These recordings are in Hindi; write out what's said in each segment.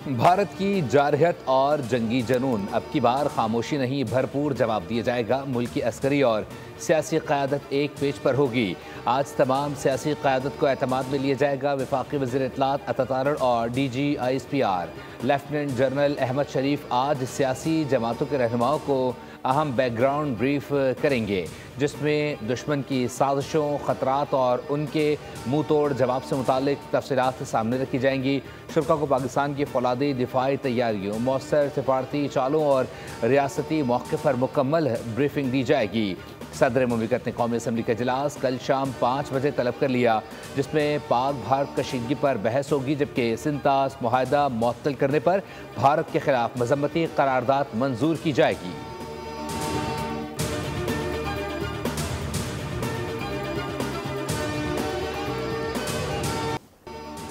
भारत की जारहत और जंगी जनून, अब की बार खामोशी नहीं, भरपूर जवाब दिया जाएगा। मुल्क की अस्करी और सियासी क़यादत एक पेज पर होगी। आज तमाम सियासी क़यादत को एतमाद में लिया जाएगा। वफाकी वज़ीर इत्तलात अता तारड़ और DG ISPR lieutenant general Ahmed Sharif आज सियासी जमातों के रहनुमाओं को अहम बैकग्राउंड ब्रीफ करेंगे, जिसमें दुश्मन की साजिशों, ख़तरात और उनके मुँह तोड़ जवाब से मुतालिक तफसीलात सामने रखी जाएंगी। शुरा को पाकिस्तान की फौलादी दिफाई तैयारियों, मौसर सिफारती चालों और रियासती मौक़े पर मुकम्मल ब्रीफिंग दी जाएगी। सदर मुमलिकत ने कौमी असम्बली का इजलास कल शाम 5 बजे तलब कर लिया, जिसमें पाक भारत कशीदगी पर बहस होगी, जबकि सिंतास मुआहदा मुअत्तल करने पर भारत के खिलाफ मजम्मती करारदाद मंजूर की जाएगी।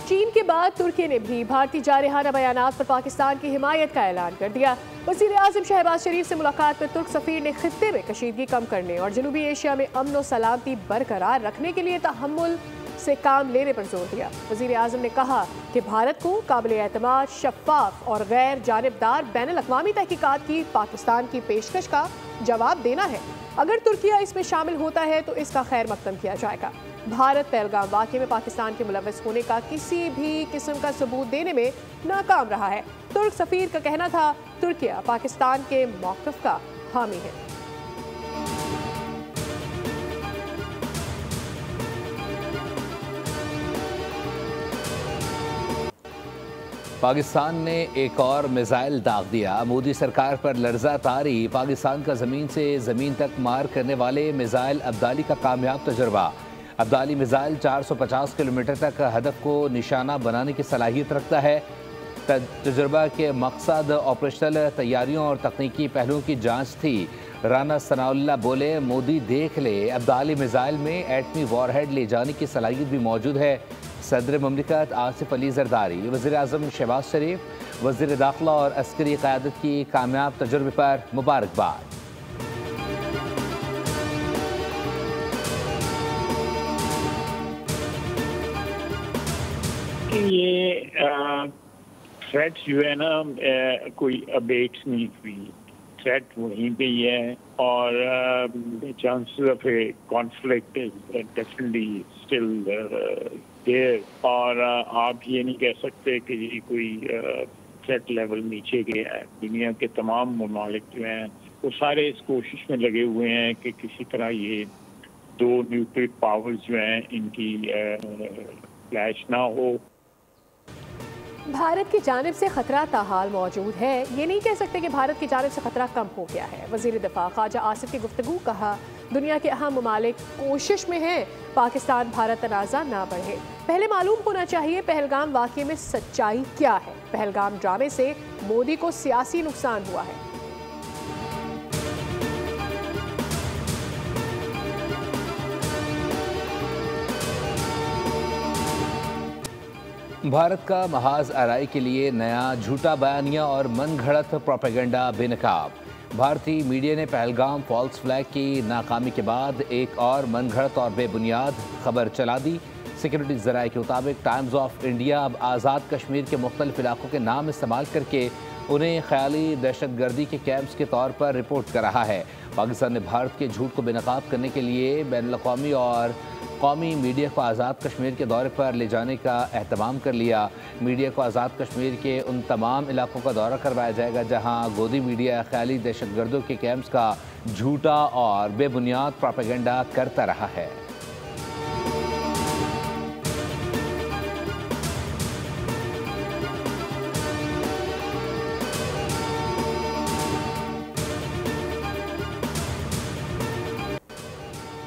चीन के बाद तुर्की ने भी भारतीय जारहाना बयानात पर पाकिस्तान की हिमायत का ऐलान कर दिया। वज़ीर आज़म शहबाज शरीफ से मुलाकात में तुर्क सफ़ीर ने खित्ते में कशीदगी कम करने और जनूबी एशिया में अमन और सलामती बरकरार रखने के लिए तहम्मुल से काम लेने पर जोर दिया। वज़ीर आज़म ने कहा कि भारत को काबिल एतमाद, शफ़ाफ और गैर जानिबदार बैनुल अक़वामी तहकीकात की पाकिस्तान की पेशकश का जवाब देना है। अगर तुर्किया इसमें शामिल होता है तो इसका खैर मकदम किया जाएगा। भारत पहलगाम वाक़े में पाकिस्तान के मुलव्वस होने का किसी भी किस्म का सबूत देने में नाकाम रहा है। तुर्क सफ़ीर का कहना था तुर्किया पाकिस्तान के मौक़िफ़ का हामी है। पाकिस्तान ने एक और मिसाइल दाग दिया। मोदी सरकार पर लर्जा तारी, पाकिस्तान का ज़मीन से ज़मीन तक मार करने वाले मिसाइल अब्दाली का कामयाब तजुर्बा। अब्दाली मिसाइल 450 किलोमीटर तक हदफ को निशाना बनाने की सलाहियत रखता है। तजुर्बा के मकसद ऑपरेशनल तैयारियों और तकनीकी पहलुओं की जांच थी। राना सनाउल्लाह बोले, मोदी देख ले, अब्दाली मिसाइल में एटमी वॉरहेड ले जाने की सलाहियत भी मौजूद है। सदर मुमलिकत आसिफ अली जरदारी, वज़ीर आज़म शहबाज शरीफ, वज़ीर दाखिला और अस्करी क़यादत की कामयाब तजुर्बे पर मुबारकबाद। ये थ्रेट जो है ना, कोई अबेट नहीं हुई। थ्रेट वहीं पे ही है और chances of a conflict is definitely still there. और आप ये नहीं कह सकते कि ये कोई थ्रेट लेवल नीचे गया है। दुनिया के तमाम ममालिक जो हैं वो सारे इस कोशिश में लगे हुए हैं कि किसी तरह ये दो न्यूक्लियर पावर्स जो हैं इनकी क्लैश ना हो। भारत की जानिब से खतरा ताहाल मौजूद है। ये नहीं कह सकते कि भारत की जानिब से खतरा कम हो गया है। वज़ीर दिफा ख्वाजा आसिफ की गुफ्तगू, कहा दुनिया के अहम ममालिक कोशिश में हैं पाकिस्तान भारत तनाज़ा ना बढ़े। पहले मालूम होना चाहिए पहलगाम वाक़े में सच्चाई क्या है। पहलगाम ड्रामे से मोदी को सियासी नुकसान हुआ है। भारत का महाज आराई के लिए नया झूठा बयानिया और मन घड़त प्रोपेगेंडा बेनकाब। भारतीय मीडिया ने पहलगाम फॉल्स फ्लैग की नाकामी के बाद एक और मन घड़त और बेबुनियाद खबर चला दी। सिक्योरिटी ज़राए के मुताबिक टाइम्स ऑफ इंडिया अब आज़ाद कश्मीर के मुख्तलिफ इलाकों के नाम इस्तेमाल करके उन्हें ख्याली दहशतगर्दी के कैंप्स के तौर पर रिपोर्ट कर रहा है। पाकिस्तान ने भारत के झूठ को बेनकाब करने के लिए बैनुल-अक़वामी और कौमी मीडिया को आज़ाद कश्मीर के दौरे पर ले जाने का एहतमाम कर लिया। मीडिया को आज़ाद कश्मीर के उन तमाम इलाकों का दौरा करवाया जाएगा जहां गोदी मीडिया ख्याली दहशतगर्दों के कैंप्स का झूठा और बेबुनियाद प्रोपेगेंडा करता रहा है।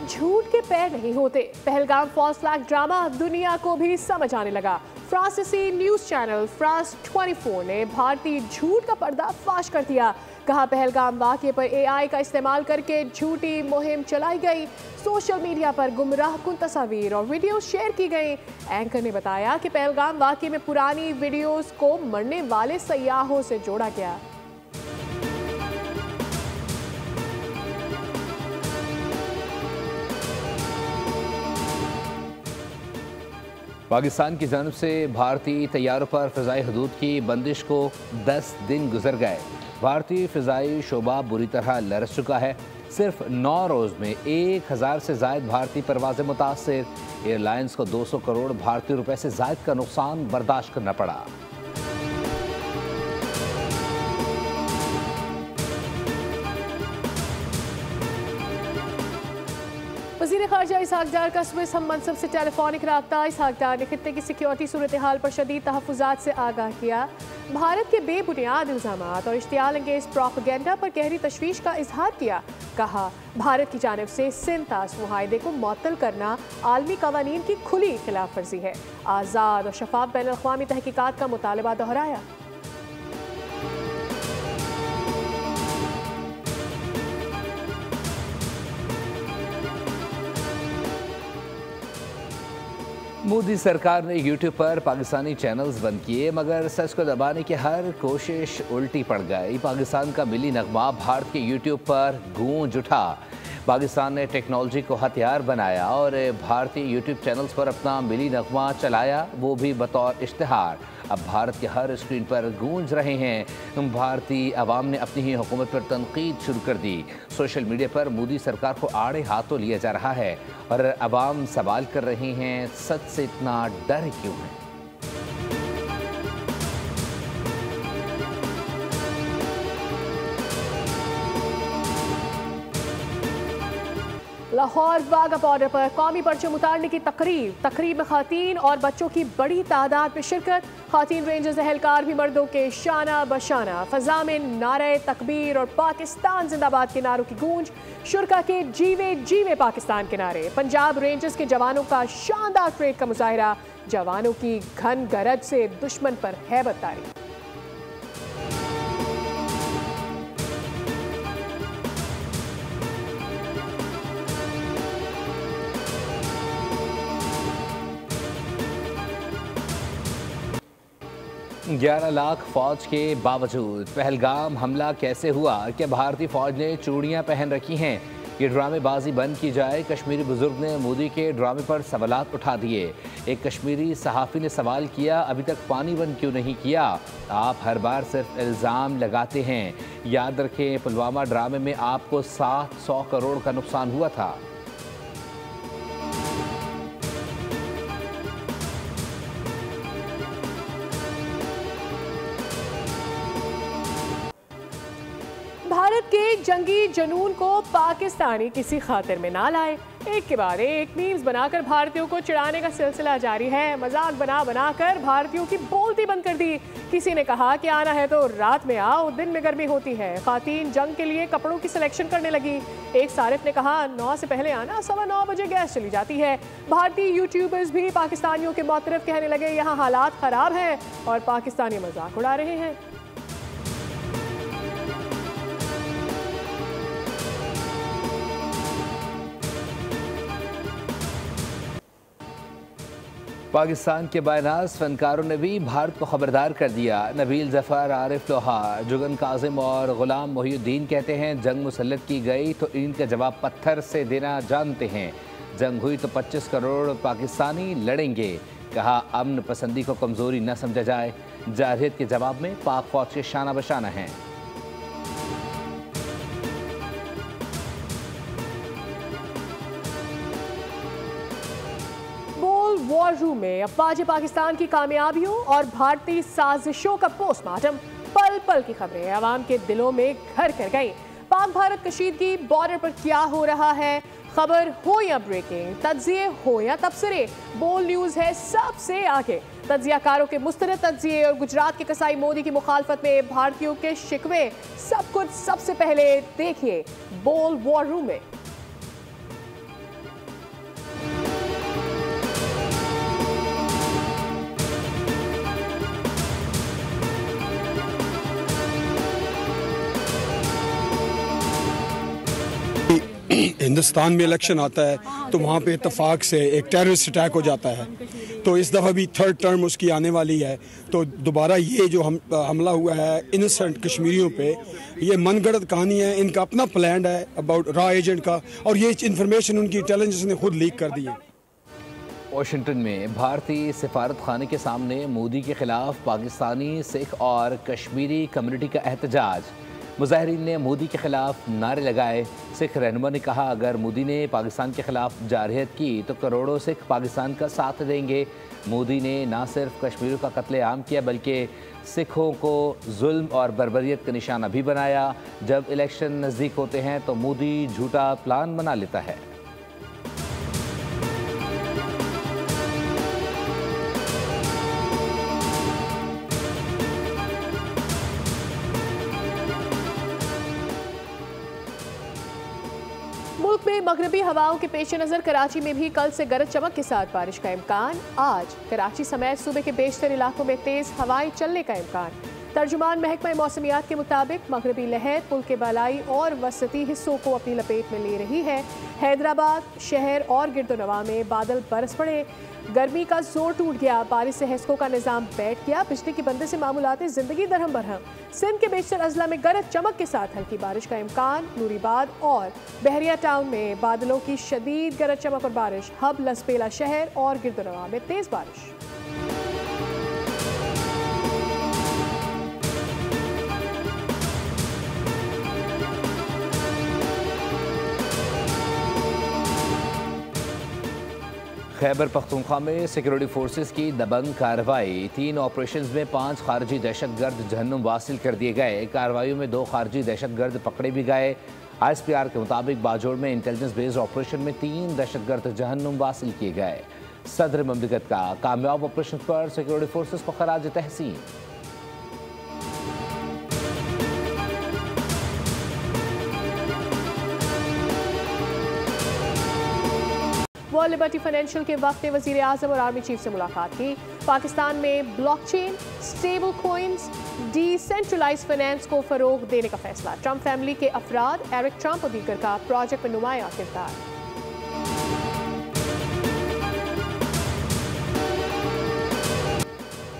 झूठ के पैर नहीं होते। पहलगाम फॉल्स फ्लैग ड्रामा दुनिया को भी समझ आने लगा। फ्रांसीसी न्यूज़ चैनल फ्रांस 24 ने भारतीय झूठ का पर्दाफाश कर दिया। कहा पहलगाम वाक़े पर AI का इस्तेमाल करके झूठी मुहिम चलाई गई। सोशल मीडिया पर गुमराह कुन तस्वीर और वीडियो शेयर की गई। एंकर ने बताया कि पहलगाम वाक़े में पुरानी वीडियोस को मरने वाले सयाहों से जोड़ा गया। पाकिस्तान की जानब से भारतीय तैयारों पर फ़िज़ाई हदूद की बंदिश को 10 दिन गुजर गए। भारतीय फ़िज़ाई शोबा बुरी तरह लरस चुका है। सिर्फ 9 रोज़ में 1000 से ज़ायद भारतीय परवाज़ें मुतासिर। एयरलाइंस को 200 करोड़ भारतीय रुपए से ज़ायद का नुकसान बर्दाश्त करना पड़ा। वज़ीर ख़ारजा इसहाक़ डार का स्विस हम मनसब से टेलीफोनिक रब्ता। इसहाक़ डार ने खित्ते की सिक्योरिटी सूरत हाल पर शदीद तहफ़्फ़ुज़ात से आगाह किया। भारत के बेबुनियाद इल्ज़ामात और इश्तियाल अंगेज़ प्रोपेगेंडा पर गहरी तशवीश का इजहार किया। कहा, भारत की जानिब से सिंतास मुआहदे को मुअत्तल करना आलमी कवानीन की खुली खिलाफ वर्जी है। आज़ाद और शफाफ बैन अल-अक़वामी तहक़ीक़ात का मुतालबा दोहराया। मोदी सरकार ने यूट्यूब पर पाकिस्तानी चैनल्स बंद किए, मगर सच को दबाने की हर कोशिश उल्टी पड़ गई। पाकिस्तान का मिली नगमा भारत के यूट्यूब पर गूंज उठा। पाकिस्तान ने टेक्नोलॉजी को हथियार बनाया और भारतीय यूट्यूब चैनल्स पर अपना मिली नगमा चलाया, वो भी बतौर इश्तिहार। अब भारत के हर स्क्रीन पर गूंज रहे हैं। भारतीय अवाम ने अपनी ही हुकूमत पर तनकीद शुरू कर दी। सोशल मीडिया पर मोदी सरकार को आड़े हाथों लिया जा रहा है और अवाम सवाल कर रहे हैं, सच से इतना डर क्यों है? लाहौर वाघा बॉर्डर पर कौमी परचम उतारने की तकरीब में खातीन और बच्चों की बड़ी तादाद में शिरकत। खातीन रेंजर्स एहलकार भी मर्दों के शाना बशाना। फजा में नारे तकबीर और पाकिस्तान जिंदाबाद के नारों की गूंज। शुरका के जीवे जीवे पाकिस्तान के नारे। पंजाब रेंजर्स के जवानों का शानदार परेड का मुजाहिरा। जवानों की घन गरज से दुश्मन पर हैबत तारी। ग्यारह लाख फौज के बावजूद पहलगाम हमला कैसे हुआ? क्या भारतीय फौज ने चूड़ियां पहन रखी हैं? ये ड्रामेबाजी बंद की जाए। कश्मीरी बुजुर्ग ने मोदी के ड्रामे पर सवालात उठा दिए। एक कश्मीरी सहाफ़ी ने सवाल किया, अभी तक पानी बंद क्यों नहीं किया? आप हर बार सिर्फ इल्ज़ाम लगाते हैं। याद रखें, पुलवामा ड्रामे में आपको 700 करोड़ का नुकसान हुआ था। भारत के जंगी जुनून को पाकिस्तानी किसी खातिर में ना लाए। एक के बाद एक मीम्स बनाकर भारतीयों को चिढ़ाने का सिलसिला जारी है। मजाक बना कर भारतीयों की बोलती बंद कर दी। किसी ने कहा कि आना है तो रात में आओ, दिन में गर्मी होती है। खातीन जंग के लिए कपड़ों की सिलेक्शन करने लगी। एक सारिफ ने कहा, 9 से पहले आना, 9:15 बजे गैस चली जाती है। भारतीय यूट्यूबर्स भी पाकिस्तानियों के मुतरफ कहने लगे, यहाँ हालात खराब हैं और पाकिस्तानी मजाक उड़ा रहे हैं। पाकिस्तान के बायनास फनकारों ने भी भारत को खबरदार कर दिया। नबील जफ़र, आरिफ लोहार, जुगन काजिम और गुलाम मोहिउद्दीन कहते हैं, जंग मुसल्लत की गई तो इनका जवाब पत्थर से देना जानते हैं। जंग हुई तो 25 करोड़ पाकिस्तानी लड़ेंगे। कहा, अमन पसंदी को कमज़ोरी न समझा जाए। जारहियत के जवाब में पाक फौज के शाना बशाना हैं। वॉर रूम में अफवाज पाकिस्तान की कामयाबियों और भारतीय साजिशों का पोस्टमार्टम। पल पल की खबरें आवाम के दिलों में घर कर गई। पाक भारत कशीदगी, बॉर्डर पर क्या हो रहा है, खबर हो या ब्रेकिंग, तज्जिए हो या तबसरे, बोल न्यूज़ है सबसे आगे। तज्जियाकारों के मुस्तरद तज्जिए और गुजरात के कसाई मोदी की मुखालफत में भारतीयों के शिकवे, सब कुछ सबसे पहले देखिए बोल वॉर रूम में। हिंदुस्तान में इलेक्शन आता है तो वहाँ पे इत्तेफाक से एक टेररिस्ट अटैक हो जाता है, तो इस दफ़ा भी 3rd टर्म उसकी आने वाली है। तो दोबारा ये जो हमला हुआ है इनोसेंट कश्मीरियों पे, ये मनगढ़ंत कहानी है। इनका अपना प्लान है अबाउट रॉ एजेंट का, और ये इन्फॉर्मेशन उनकी इंटेलिजेंस ने खुद लीक कर दी है। वाशिंगटन में भारतीय सिफारत खाने के सामने मोदी के खिलाफ पाकिस्तानी, सिख और कश्मीरी कम्युनिटी का एहतजाज। मुजाहिरीन ने मोदी के खिलाफ नारे लगाए। सिख रहनुमा ने कहा, अगर मोदी ने पाकिस्तान के खिलाफ जारहियत की तो करोड़ों सिख पाकिस्तान का साथ देंगे। मोदी ने न सिर्फ कश्मीरियों का कत्लेआम किया बल्कि सिखों को जुल्म और बर्बरियत का निशाना भी बनाया। जब इलेक्शन नज़दीक होते हैं तो मोदी झूठा प्लान बना लेता है। मुल्क में मगरबी हवाओं के पेश नज़र कराची में भी कल से गरज चमक के साथ बारिश का इम्कान। आज कराची समेत सूबे के बेशतर इलाकों में तेज़ हवाएं चलने का इम्कान। तर्जुमान महकमा मौसमियात के मुताबिक मगरबी लहर मुल्क के बालाई और वसती हिस्सों को अपनी लपेट में ले रही है। हैदराबाद शहर और गिरदोनवा में बादल बरस पड़े। गर्मी का जोर टूट गया। बारिश से हैस्को का निज़ाम बैठ गया। बिजली की बंदी से मामूलाती ज़िंदगी दरहम बरहम। सिंध के बेशतर अजला में गरज चमक के साथ हल्की बारिश का इम्कान। नूरीबाद और बहरिया टाउन में बादलों की शदीद गरज चमक और बारिश। हब लसपेला शहर और गिरदोनवा में तेज़ बारिश। खैबर पख्तूनख्वा में सिक्योरिटी फोर्सेस की दबंग कार्रवाई। 3 ऑपरेशंस में 5 खारजी दहशतगर्द जहन्नुम वासिल कर दिए गए। कार्रवाइयों में 2 खारजी दहशतगर्द पकड़े भी गए। ISPR के मुताबिक बाजोड़ में इंटेलिजेंस बेस्ड ऑपरेशन में 3 दहशतगर्द जहन्नुम वासिल किए गए। सदर ममलिकत का कामयाब ऑपरेशन पर सिक्योरिटी फोर्सेस को खराज तहसीन। वर्ल्ड लिबर्टी फाइनेंशियल के वक्त ने वज़ीर आज़म और आर्मी चीफ से मुलाकात की। पाकिस्तान में blockchain, stable coins, decentralise finance को फ़रोग देने का फैसला। ट्रंप फैमिली के अफराद, एरिक ट्रंप और दीगर का प्रोजेक्ट में नुमाया किरदार।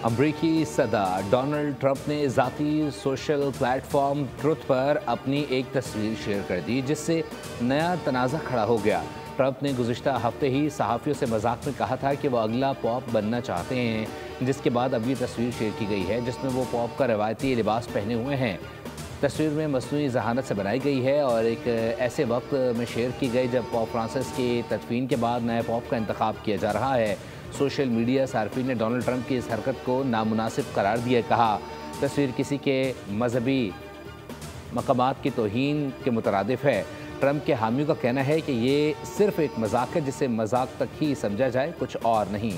अमरीकी सदर डोनाल्ड ट्रंप ने ज़ाती सोशल प्लेटफॉर्म ट्रुथ पर अपनी एक तस्वीर शेयर कर दी, जिससे नया तनाज़ा खड़ा हो गया। ट्रंप ने गुज़िश्ता हफ्ते ही सहाफ़ियों से मजाक में कहा था कि वो अगला पॉप बनना चाहते हैं, जिसके बाद अब ये तस्वीर शेयर की गई है जिसमें वो पॉप का रवायती लिबास पहने हुए हैं। तस्वीर में मसनूई जहानत से बनाई गई है और एक ऐसे वक्त में शेयर की गई जब पॉप फ्रांसिस की तदफीन के बाद नए पॉप का इंतखाब किया जा रहा है। सोशल मीडिया सार्फिन ने डोनाल्ड ट्रंप की इस हरकत को नामुनासिब करार दिया। कहा, तस्वीर किसी के मजहबी मकामात की तौहीन के मुतरादिफ है। ट्रंप के हामियों का कहना है कि ये सिर्फ एक मजाक है जिसे मजाक तक ही समझा जाए, कुछ और नहीं।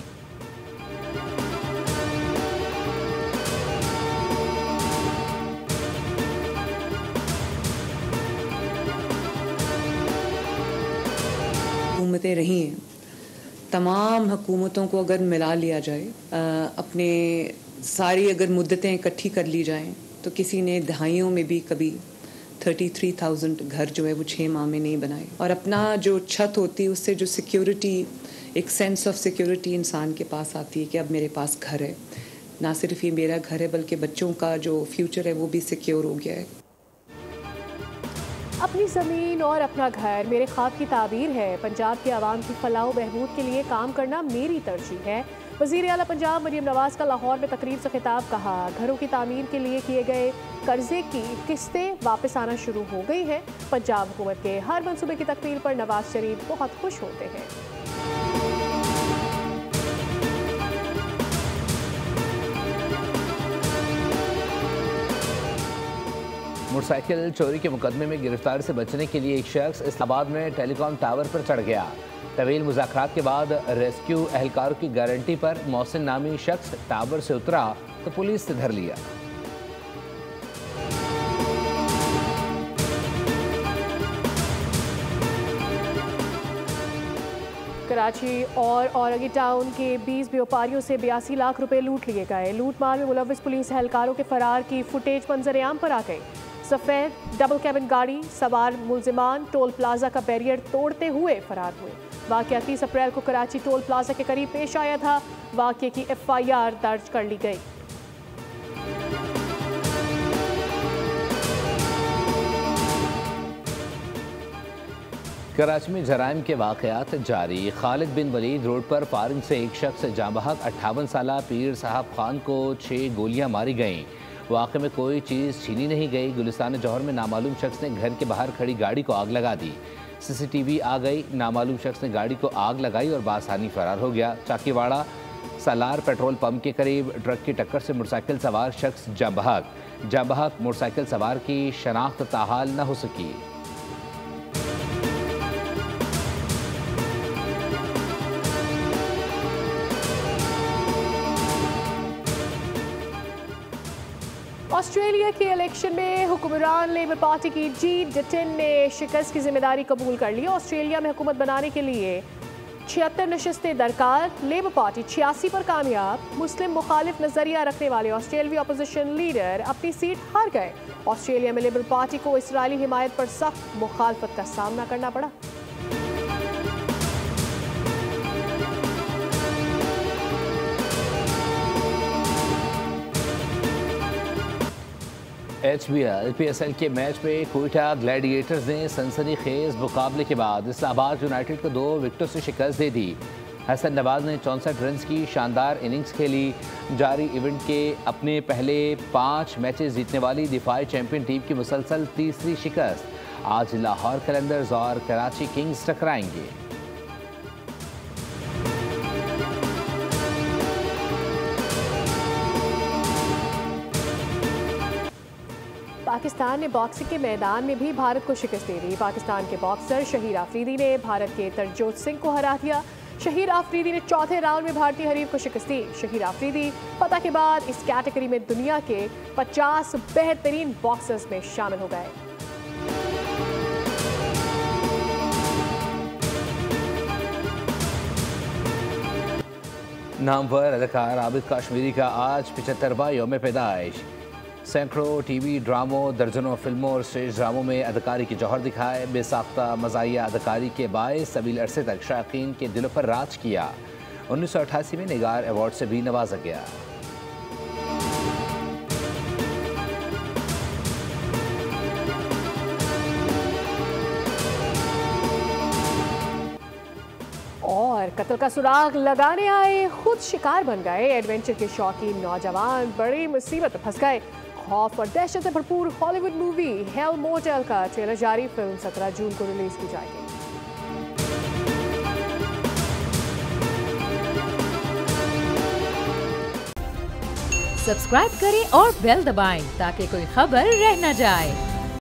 हुकूमतें रही हैं, तमाम हुकूमतों को अगर मिला लिया जाए, अपने सारी अगर मुद्दतें इकट्ठी कर ली जाएं, तो किसी ने दहाइयों में भी कभी 33,000 घर जो है वो 6 माह में नहीं बनाए। और अपना जो छत होती है उससे जो सिक्योरिटी, एक सेंस ऑफ सिक्योरिटी इंसान के पास आती है कि अब मेरे पास घर है, ना सिर्फ ये मेरा घर है बल्कि बच्चों का जो फ्यूचर है वो भी सिक्योर हो गया है। अपनी ज़मीन और अपना घर मेरे ख्वाब की ताबीर है। पंजाब के आवाम की फलाह बहबूद के लिए काम करना मेरी तरजीह है। वज़ीर आला पंजाब मरियम नवाज़ का लाहौर में तकरीब से खिताब। कहा, घरों की तामीर के लिए किए गए कर्जे की किस्तें वापस आना शुरू हो गई हैं। पंजाब हुकूमत के हर मंसूबे की तकमील पर नवाज शरीफ बहुत खुश होते हैं। मोटरसाइकिल चोरी के मुकदमे में गिरफ्तारी से बचने के लिए एक शख्स इस्लामाबाद में टेलीकॉम टावर पर चढ़ गया। तवील मुज़ाकरात के बाद रेस्क्यू एहलकारों की गारंटी पर मोहसिन नामी शख्स टावर से उतरा तो पुलिस ने धर लिया। कराची और औरंगी टाउन के 20 व्यापारियों से 82 लाख रुपए लूट लिए गए। लूट माल में मुलव्विस पुलिस एहलकारों के फरार की फुटेज मंजर-ए-आम पर आ गई। सफ़ेद डबल कैबिन गाड़ी सवार मुलजिमान टोल प्लाजा का बैरियर तोड़ते हुए फरार हुए। वाक़या 30 अप्रैल को कराची टोल प्लाजा के करीब पेश आया था। वाक़ये की FIR दर्ज कर ली गई। कराची में जराइम के वाक़यात जारी। खालिद बिन वलीद रोड पर फायरिंग से एक शख्स जाँ बहक। 58 साला पीर साहब खान को 6 गोलियां मारी गईं। वाक़े में कोई चीज़ छीनी नहीं गई। गुलिस्तान जौहर में नामालूम शख्स ने घर के बाहर खड़ी गाड़ी को आग लगा दी। CCTV आ गई। नामालूम शख्स ने गाड़ी को आग लगाई और बासानी फरार हो गया। चाकीवाड़ा सालार पेट्रोल पंप के करीब ट्रक की टक्कर से मोटरसाइकिल सवार शख्स जाँ बहक। मोटरसाइकिल सवार की शनाख्त ताहाल न हो सकी। ऑस्ट्रेलिया के इलेक्शन में हुक्मरान लेबर पार्टी की जीत। डटन ने शिकस्त की जिम्मेदारी कबूल कर ली। ऑस्ट्रेलिया में हुकूमत बनाने के लिए 76 नशस्तें दरकार। लेबर पार्टी 86 पर कामयाब। मुस्लिम मुखालिफ नजरिया रखने वाले ऑस्ट्रेलियावी अपोजिशन लीडर अपनी सीट हार गए। ऑस्ट्रेलिया में लेबर पार्टी को इसराइली हिमायत पर सख्त मुखालफत का सामना करना पड़ा। HBL PSL के मैच में कोयटा ग्लैडिएटर्स ने सनसनीखेज मुकाबले के बाद इस्लामाबाद यूनाइटेड को 2 विकेटों से शिकस्त दे दी। हसन नवाज ने 64 रन की शानदार इनिंग्स खेली। जारी इवेंट के अपने पहले 5 मैचेस जीतने वाली दिफाई चैंपियन टीम की मुसलसल तीसरी शिकस्त। आज लाहौर कलंदर्स और कराची किंग्स टकराएंगे। पाकिस्तान ने बॉक्सिंग के मैदान में भी भारत को शिकस्त दे दी। पाकिस्तान के बॉक्सर शहीर आफरीदी ने भारत के तरजोत सिंह को हरा दिया। शहीर आफरीदी ने चौथे राउंड में भारतीय हरीफ को शिकस्त दी। शहीर आफरीदी फतह के बाद इस कैटेगरी में दुनिया के 50 बेहतरीन बॉक्सर्स में शामिल हो गए। नामवर अदाकार आबिद काश्मीरी का आज 75वां यौम पैदाइश। सैकड़ों टीवी ड्रामों, दर्जनों फिल्मों और स्टेज ड्रामों में अदाकारी के जौहर दिखाए। बेसाख्ता मज़ाहिया अदाकारी के बायस तवील अरसे तक शायकीन के दिलों पर राज किया। 1988 में निगार अवार्ड से भी नवाजा गया। और कत्ल का सुराग लगाने आए खुद शिकार बन गए। एडवेंचर के शौकीन नौजवान बड़ी मुसीबत में फंस गए। खौफ और दहशत से भरपूर हॉलीवुड मूवी हेल मोटेल का ट्रेलर जारी। फिल्म 17 जून को रिलीज की जाएगी। सब्सक्राइब करें और बेल दबाएं ताकि कोई खबर रह न जाए।